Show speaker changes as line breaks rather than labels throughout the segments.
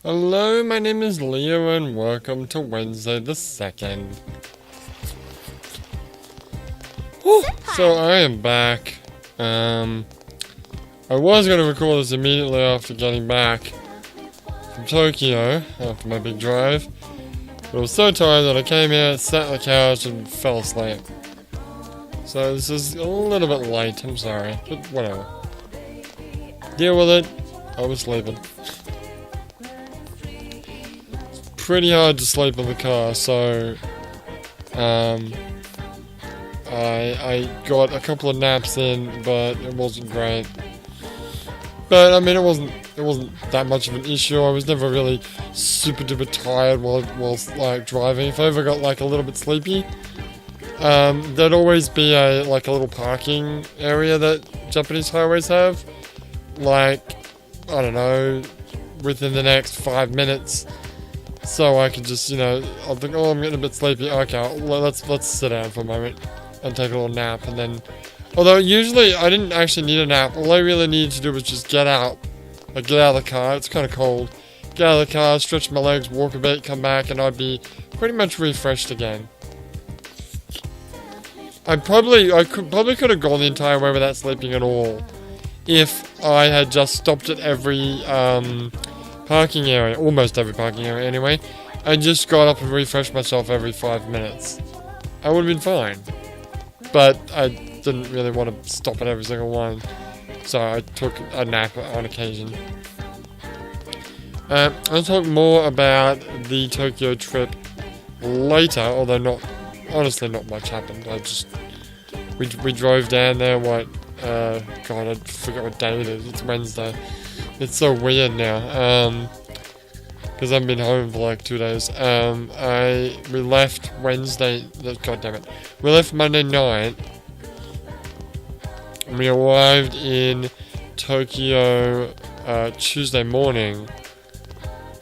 Hello, my name is Leo and welcome to Wednesday the 2nd. Whew. So I am back. I was going to record this immediately after getting back from Tokyo, after my big drive. But I was so tired that I came here, sat on the couch and fell asleep. So this is a little bit late, I'm sorry, but whatever. Deal with it, I was sleeping. Pretty hard to sleep in the car, so I got a couple of naps in, but it wasn't great. But I mean, it wasn't that much of an issue. I was never really super duper tired while like driving. If I ever got like a little bit sleepy, there'd always be a little parking area that Japanese highways have. Like, I don't know, within the next 5 minutes. So I could just, I'll think, oh, I'm getting a bit sleepy. Okay, let's sit down for a moment and take a little nap. And then, although usually I didn't actually need a nap. All I really needed to do was just get out. Like, get out of the car. It's kind of cold. Get out of the car, stretch my legs, walk a bit, come back, and I'd be pretty much refreshed again. I probably could have gone the entire way without sleeping at all if I had just stopped at every parking area, almost every parking area anyway, and just got up and refreshed myself every 5 minutes. I would have been fine. But I didn't really want to stop at every single one, so I took a nap on occasion. I'll talk more about the Tokyo trip later, although honestly not much happened. We drove down there, God, I forget what day it is. It's Wednesday. It's so weird now, because I've been home for like 2 days. We left Wednesday, god damn it. We left Monday night, and we arrived in Tokyo, Tuesday morning.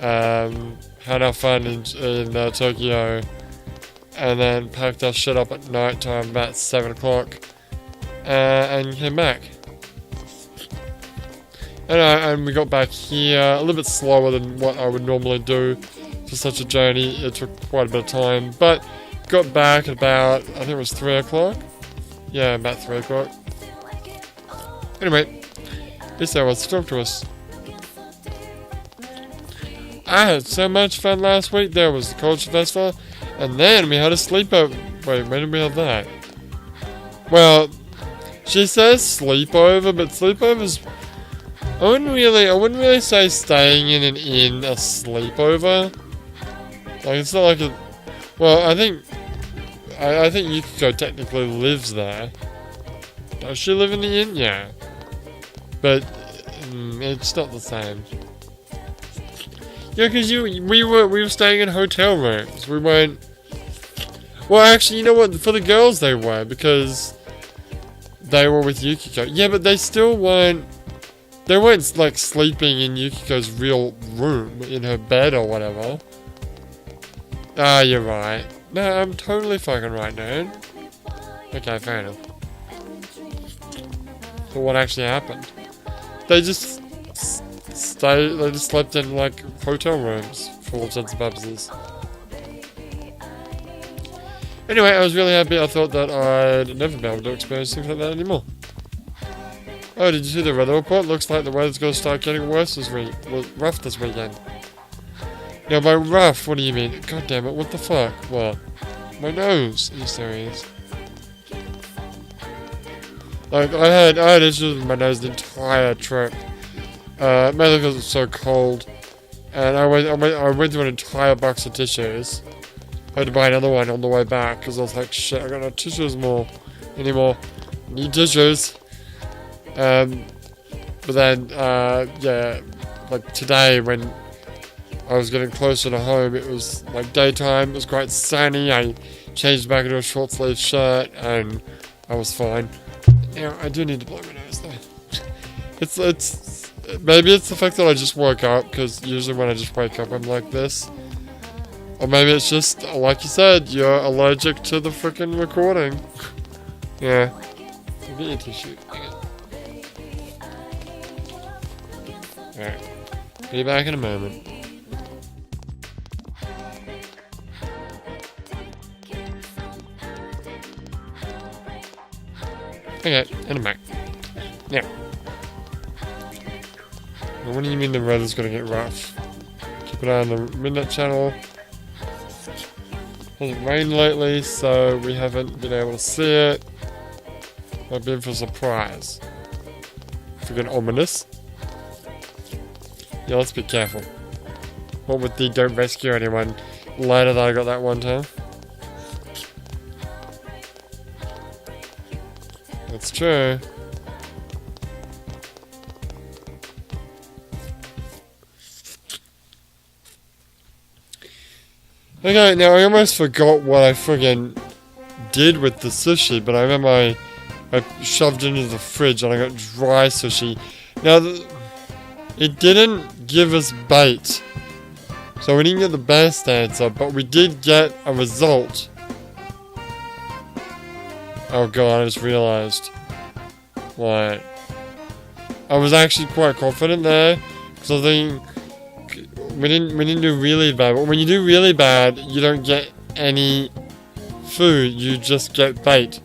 Had our fun in Tokyo, and then packed our shit up at night time about 7 o'clock, and came back. And we got back here a little bit slower than what I would normally do for such a journey. It took quite a bit of time, but got back at about, I think it was 3 o'clock? Yeah, about 3 o'clock. Anyway, this hour was to talk to us. I had so much fun last week. There was the Culture Festival, and then we had a sleepover. Wait, when did we have that? Well, she says sleepover, but sleepovers... I wouldn't really say staying in an inn a sleepover. Like, it's not like a... Well, I think Yukiko technically lives there. Does she live in the inn? Yeah. But, it's not the same. Yeah, because we were staying in hotel rooms. We weren't... Well, actually, you know what? For the girls they were, because they were with Yukiko. Yeah, but they still weren't... They weren't, like, sleeping in Yukiko's real room, in her bed or whatever. Ah, you're right. No, I'm totally fucking right, dude. Okay, fair enough. But what actually happened? They just slept in, like, hotel rooms, for all intents and purposes. Anyway, I was really happy. I thought that I'd never be able to experience things like that anymore. Oh, did you see the weather report? Looks like the weather's going to start getting rough this weekend. Now, by rough, what do you mean? God damn it, what the fuck? What? My nose. Are you serious? Like, I had issues with my nose the entire trip. Mainly because it's so cold. And I went through an entire box of tissues. I had to buy another one on the way back, because I was like, shit, I got no tissues anymore. Need tissues. But then, yeah, like today when I was getting closer to home, it was like daytime, it was quite sunny, I changed back into a short sleeve shirt, and I was fine. Now, I do need to blow my nose though. It's maybe it's the fact that I just woke up, because usually when I just wake up I'm like this. Or maybe it's just, like you said, you're allergic to the frickin' recording. Yeah. Get your tissue. Alright. Be back in a moment. Okay, and I'm back. Now. Well, what do you mean the weather's gonna get rough? Keep an eye on the midnight channel. Hasn't rained lately, so we haven't been able to see it. Might be in for a surprise. Freaking ominous. Yeah, let's be careful. What with the don't rescue anyone later that I got that one time? That's true. Okay, now I almost forgot what I friggin' did with the sushi, but I remember I shoved it into the fridge and I got dry sushi. Now, it didn't give us bait, so we didn't get the best answer, but we did get a result. Oh god, I just realized. What? I was actually quite confident there, because I think we didn't do really bad. But when you do really bad, you don't get any food, you just get bait.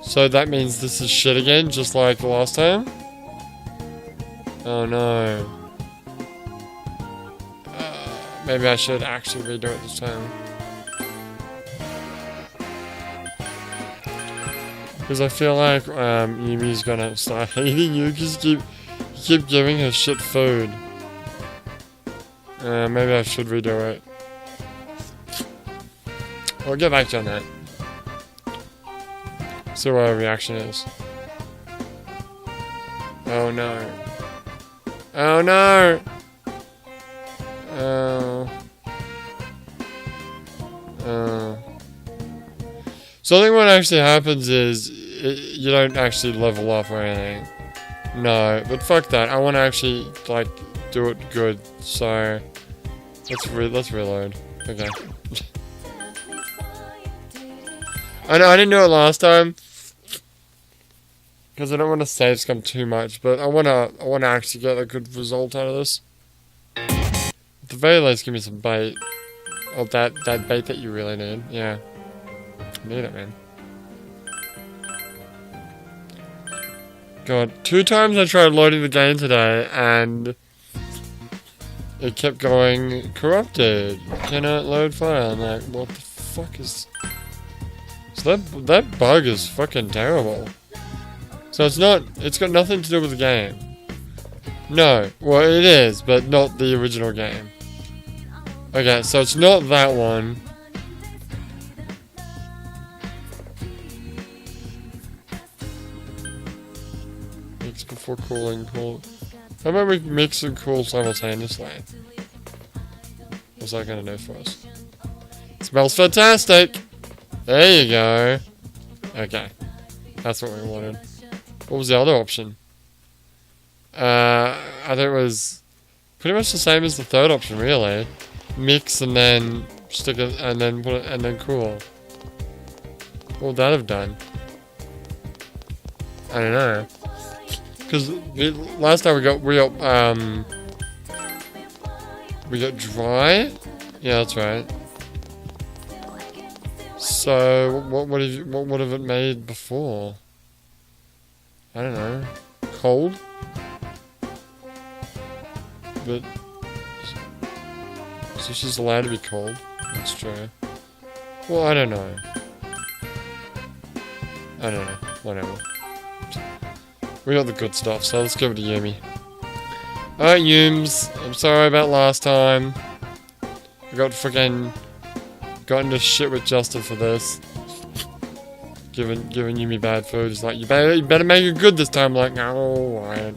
So that means this is shit again, just like the last time. Oh no. Maybe I should actually redo it this time. Because I feel like Yumi's gonna start hating you because you keep giving her shit food. Maybe I should redo it. I'll get back to you on that. See what her reaction is. Oh no. Oh no! Oh. Oh. So I think what actually happens is you don't actually level up or anything. No, but fuck that. I want to actually like do it good. So let's reload. Okay. I know I didn't do it last time because I don't want to save scum too much, but I wanna actually get a good result out of this. At the very least, give me some bait. Oh, that bait that you really need. Yeah. Need it, man. God, 2 times I tried loading the game today and it kept going corrupted. Cannot load file. I'm like, what the fuck is? So that bug is fucking terrible. So it's got nothing to do with the game. No, well it is, but not the original game. Okay, so it's not that one. Mix before cooling, cool. How about we mix and cool simultaneously? What's that gonna do for us? It smells fantastic! There you go. Okay. That's what we wanted. What was the other option? I think it was pretty much the same as the third option, really. Mix and then stick it, and then put it, and then cool. What would that have done? I don't know. Because last time we got dry. Yeah, that's right. So what would have it made before? I don't know. Cold? But sushi's allowed to be cold. That's true. Well, I don't know. I don't know. Whatever. We got the good stuff, so let's give it to Yumi. Alright, Yums. I'm sorry about last time. I got into shit with Justin for this. Giving Yumi bad food. It's like, you better make it good this time. I'm like, no, alright.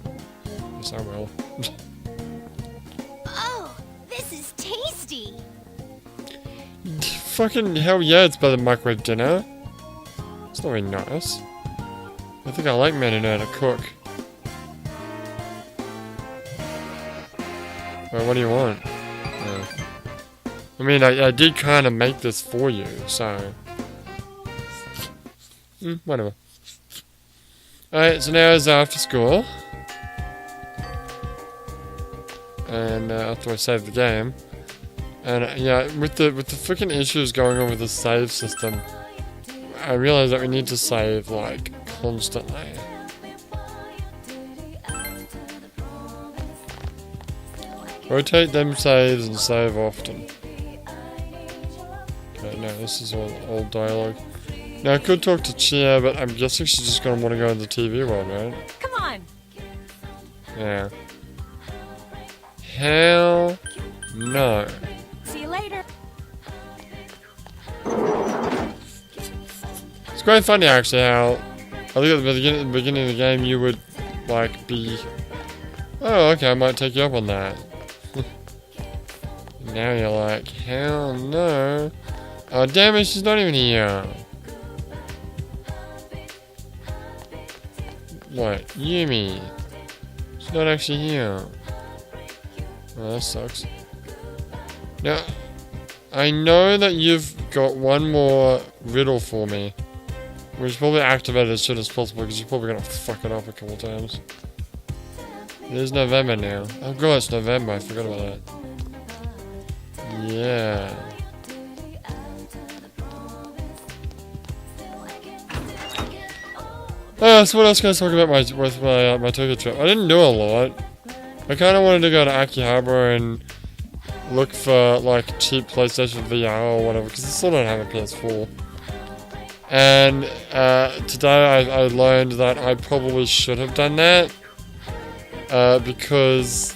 Yes, I will.
Oh, this is tasty.
Fucking hell yeah, it's better than microwave dinner. It's not very nice. I think I like men who know how to cook. Well, what do you want? I mean, I did kind of make this for you, so... whatever. Alright, so now it's after school. And after I save the game. And yeah, with the freaking issues going on with the save system, I realize that we need to save, like, constantly. Rotate them saves and save often. Okay, no, this is all dialogue. Now, I could talk to Chia, but I'm guessing she's just gonna want to go in the TV world, right?
Come on.
Yeah. Hell no.
See you later.
It's quite funny, actually, how I think at the beginning of the game you would, like, be... Oh, okay, I might take you up on that. Now you're like, hell no. Oh, damn it, she's not even here. What? Yumi. She's not actually here. Oh, that sucks. Now, I know that you've got one more riddle for me. We should probably activate it as soon as possible because you're probably gonna fuck it up a couple times. It is November now. Oh god, it's November, I forgot about that. Yeah. So what else can I talk about my Tokyo trip? I didn't do a lot. I kind of wanted to go to Akihabara and look for like cheap PlayStation VR or whatever because I still don't have a PS4. And today I learned that I probably should have done that because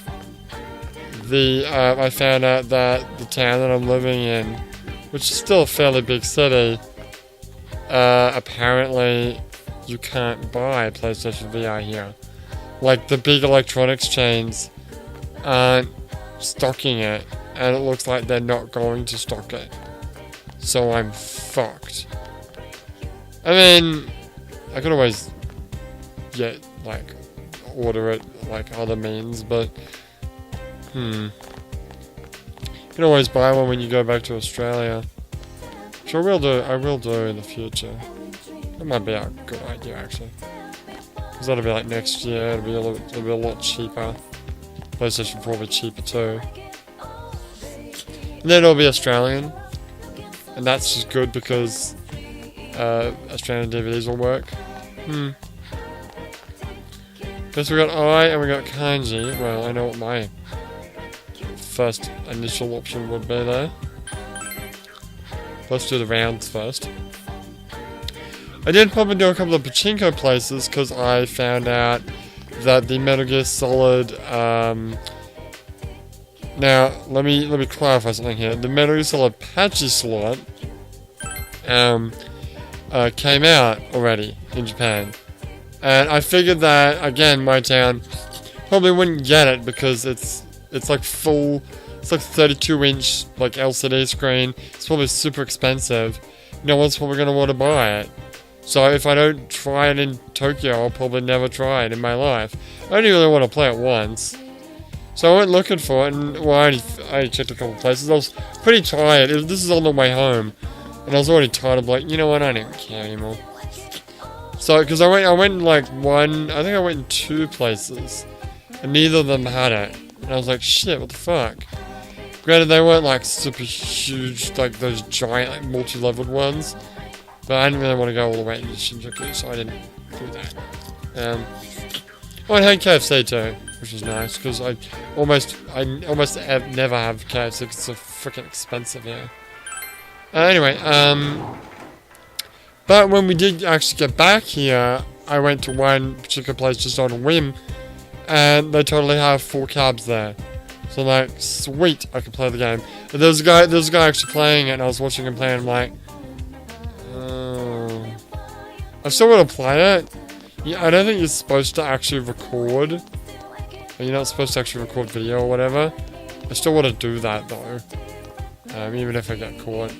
I found out that the town that I'm living in, which is still a fairly big city, apparently you can't buy PlayStation VR here. Like, the big electronics chains aren't stocking it, and it looks like they're not going to stock it. So I'm fucked. I mean, I could always order it, like, other means, but, you can always buy one when you go back to Australia. Which I will do in the future. That might be a good idea, actually. Because that'll be like next year, it'll be a lot cheaper. PlayStation 4 will be cheaper too. And then it'll be Australian. And that's just good because Australian DVDs will work. Guess we got I and we got Kanji. Well, I know what my first initial option would be there. Let's do the rounds first. I did probably do a couple of pachinko places because I found out that the Metal Gear Solid. Now let me clarify something here. The Metal Gear Solid Pachinko slot came out already in Japan, and I figured that again my town probably wouldn't get it because it's like full. It's like 32-inch like LCD screen. It's probably super expensive. No one's probably gonna want to buy it. So if I don't try it in Tokyo, I'll probably never try it in my life. I only really want to play it once. So I went looking for it, and well, I only checked a couple places. I was pretty tired. This is on the way home, and I was already tired of like, you know what, I don't care anymore. So, because I went like I think I went in 2 places, and neither of them had it. And I was like, shit, what the fuck? Granted, they weren't like super huge, like those giant, like multi-leveled ones. But I didn't really want to go all the way to Shinjuku, so I didn't do that. I had KFC too, which was nice, because I almost never have KFC because it's so freaking expensive here. Anyway, but when we did actually get back here, I went to one particular place just on a whim, and they totally have 4 cabs there. So I'm like, sweet, I can play the game. And there was a guy actually playing it, and I was watching him play, and I'm like, I still want to play it. Yeah, I don't think you're supposed to actually record. You're not supposed to actually record video or whatever. I still want to do that though. Even if I get caught.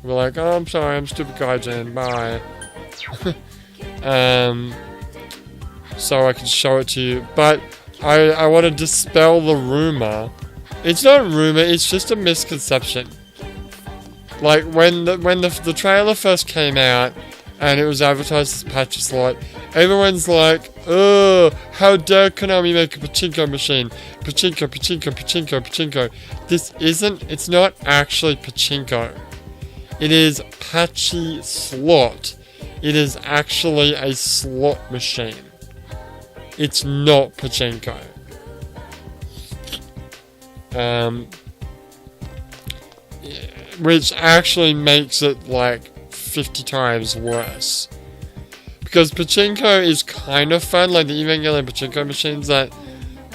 We're like, oh, I'm sorry, I'm stupid gaijin, bye. So I can show it to you. But I want to dispel the rumor. It's not a rumor, it's just a misconception. Like, when the trailer first came out, and it was advertised as Patchy Slot, everyone's like, oh, how dare Konami make a pachinko machine? Pachinko, pachinko, pachinko, pachinko. It's not actually pachinko. It is Patchy Slot. It is actually a slot machine. It's not pachinko. Which actually makes it like 50 times worse. Because pachinko is kind of fun, like the Evangelion pachinko machines that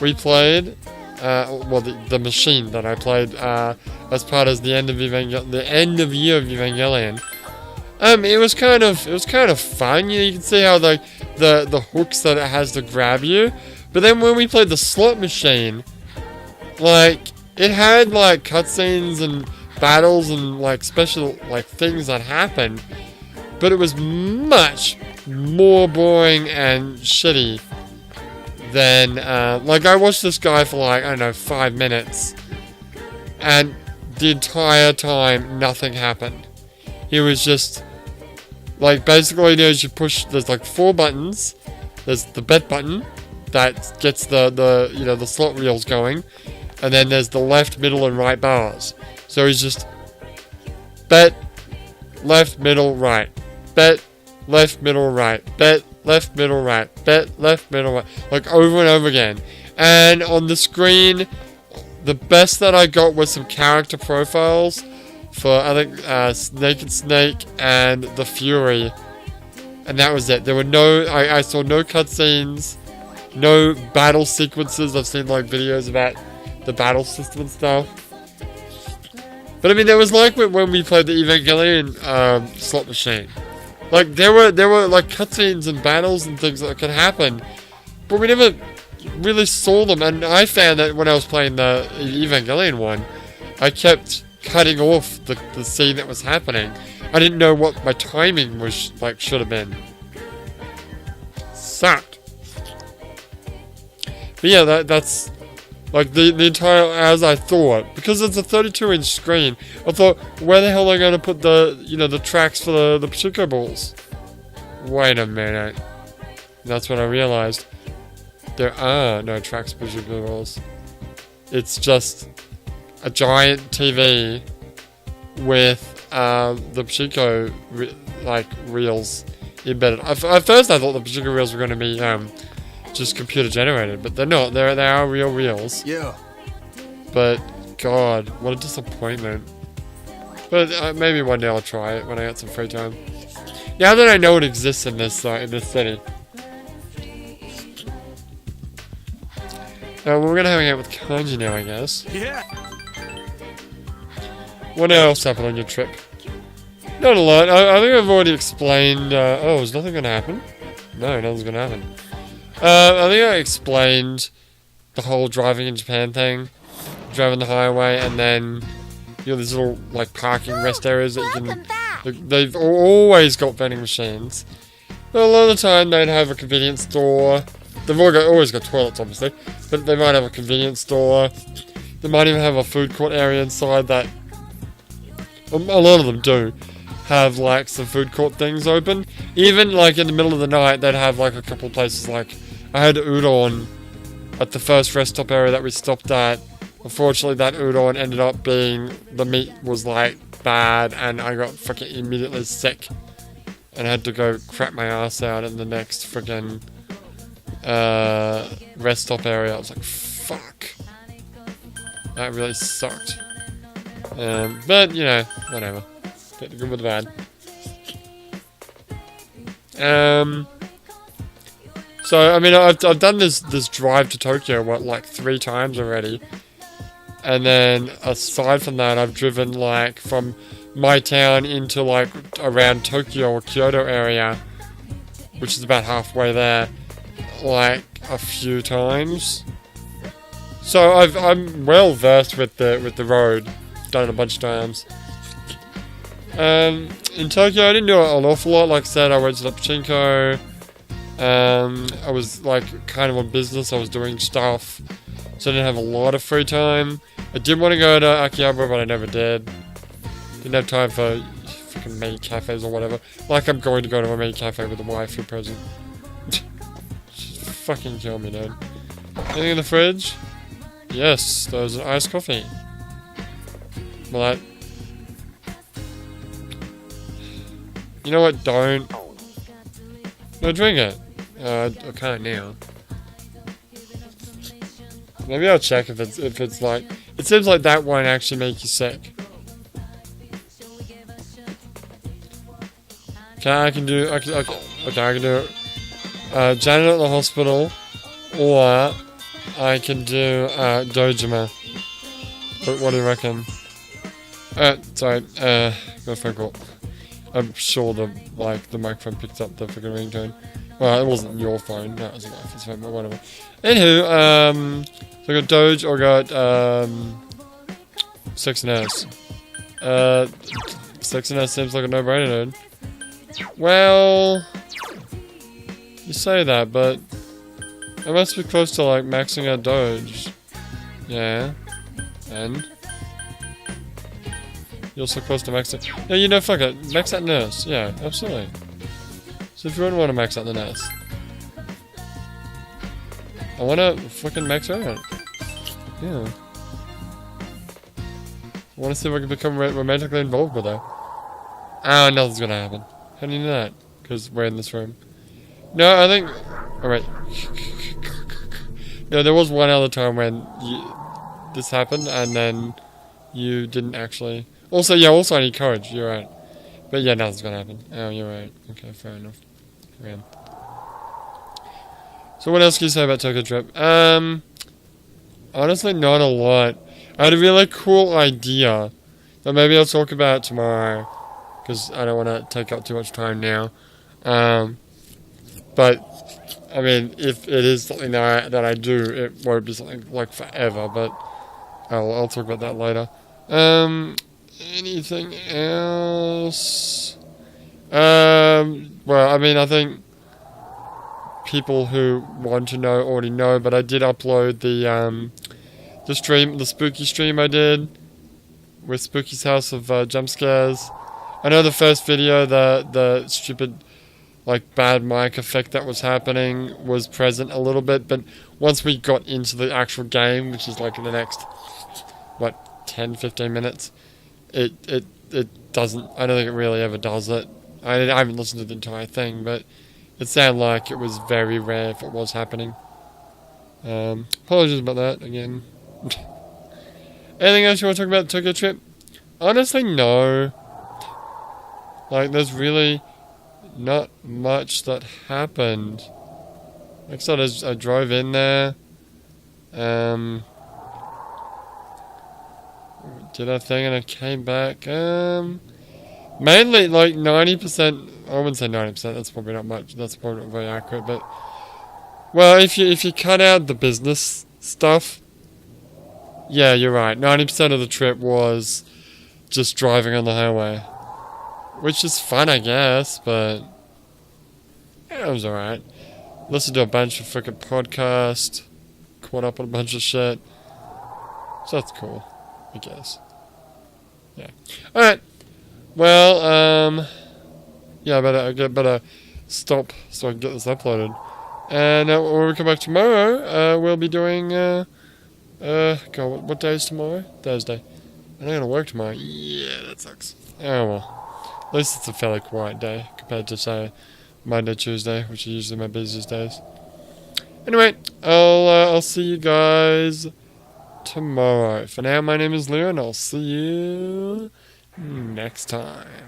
we played. Well, the machine that I played as part of the end of the end of year of Evangelion. It was kind of fun. You can see how the hooks that it has to grab you. But then when we played the slot machine, like it had like cutscenes and battles and like special like things that happened, but it was much more boring and shitty than like I watched this guy for like, I don't know, 5 minutes, and the entire time nothing happened. He was just like, basically you push, there's like 4 buttons. There's the bet button that gets the slot reels going, and then there's the left, middle, and right bars. So he's just bet, left, middle, right, bet, left, middle, right, bet, left, middle, right, bet, left, middle, right, like over and over again. And on the screen, the best that I got was some character profiles for, I think, Naked Snake and the Fury, and that was it. There were I saw no cutscenes, no battle sequences. I've seen like videos about the battle system and stuff. But I mean, there was like when we played the Evangelion slot machine. Like there were like cutscenes and battles and things that could happen, but we never really saw them. And I found that when I was playing the Evangelion one, I kept cutting off the scene that was happening. I didn't know what my timing was like should have been. Sucked. But yeah, that's like the entire, as I thought, because it's a 32-inch screen. I thought, where the hell are they going to put the tracks for the pachinko balls? Wait a minute. That's when I realized there are no tracks for pachinko balls. It's just a giant TV with the pachinko reels embedded. At first, I thought the pachinko reels were going to be just computer generated, but they're not. They are real reels. Yeah. But God, what a disappointment. But maybe one day I'll try it when I get some free time. Now that I know it exists in this city. We're gonna hang out with Kanji now, I guess. Yeah. What else happened on your trip? Not a lot. I think I've already explained. Is nothing gonna happen? No, nothing's gonna happen. I think I explained the whole driving in Japan thing. Driving the highway, and then these little like parking rest areas that you can. They've always got vending machines. A lot of the time they'd have a convenience store. They've always got toilets, obviously, but they might have a convenience store. They might even have a food court area inside that. A lot of them do have like some food court things open. Even like in the middle of the night, they'd have like a couple of places. Like I had udon at the first rest stop area that we stopped at. Unfortunately, that udon ended up being, the meat was like bad, and I got fucking immediately sick and had to go crap my ass out in the next freaking rest stop area. I was like, fuck, that really sucked. But whatever. Get the good with the bad. So I mean, I've done this drive to Tokyo like 3 times already, and then aside from that, I've driven like from my town into like around Tokyo or Kyoto area, which is about halfway there, like a few times. So I'm well versed with the road. Done it a bunch of times. In Tokyo, I didn't do an awful lot. Like I said, I went to the pachinko. I was like kind of on business. I was doing stuff, so I didn't have a lot of free time. I did want to go to Akihabara, but I never did. Didn't have time for freaking maid cafes or whatever. Like I'm going to go to a maid cafe with a waifu present. Just fucking kill me, dude. Anything in the fridge? Yes, there's an iced coffee. Well, you know what? Don't. No, drink it. I can't now. Maybe I'll check if it's like. It seems like that won't actually make you sick. Okay, I can do. I can do. Janitor at the hospital, or I can do Dojima. What do you reckon? Sorry. Got a phone call. I'm sure the microphone picked up the freaking ringtone. Well, it wasn't your phone. That was my phone, but whatever. Anywho, so I got Doge or got Sex and S. Sex and S seems like a no-brainer, dude. Well, you say that, but I must be close to like maxing out Doge. Yeah, and you're so close to maxing. Yeah, you know, fuck it, max out Nurse. Yeah, absolutely. So if you wouldn't want to max out the Nurse, I want to fucking max her out. Yeah. I want to see if I can become romantically involved with her. Oh, nothing's gonna happen. How do you know that? Because we're in this room. No, I think... Alright. No, there was one other time when this happened, and then you didn't actually... Also, yeah, I need courage, you're right. But yeah, nothing's gonna happen. Oh, you're right. Okay, fair enough. Yeah. So what else can you say about Tokyo Trip? Honestly, not a lot. I had a really cool idea that maybe I'll talk about tomorrow, because I don't want to take up too much time now. But I mean, if it is something that I do, it won't be something like forever. But I'll talk about that later. Anything else? Well, I mean, I think people who want to know already know, but I did upload the spooky stream I did with Spooky's House of Jump Scares. I know the first video, the stupid, like, bad mic effect that was happening was present a little bit, but once we got into the actual game, which is like in the next, 10-15 minutes, it doesn't, I don't think it really ever does it. I haven't listened to the entire thing, but it sounded like it was very rare if it was happening. Apologies about that, again. Anything else you want to talk about the Tokyo Trip? Honestly, no. Like, there's really not much that happened. Like I said, I drove in there. Did a thing and I came back. Mainly, like, 90%... I wouldn't say 90%, that's probably not much. That's probably not very accurate, but... Well, if you cut out the business stuff... Yeah, you're right. 90% of the trip was just driving on the highway. Which is fun, I guess, but... Yeah, it was alright. Listened to a bunch of freaking podcasts. Caught up on a bunch of shit. So that's cool, I guess. Yeah. Alright. Well, yeah, I better stop so I can get this uploaded. And when we come back tomorrow, we'll be doing, God, what day is tomorrow? Thursday. I'm not gonna work tomorrow. Yeah, that sucks. Oh well. At least it's a fairly quiet day compared to, say, Monday, Tuesday, which are usually my busiest days. Anyway, I'll see you guys tomorrow. For now, my name is Leo, and I'll see you next time.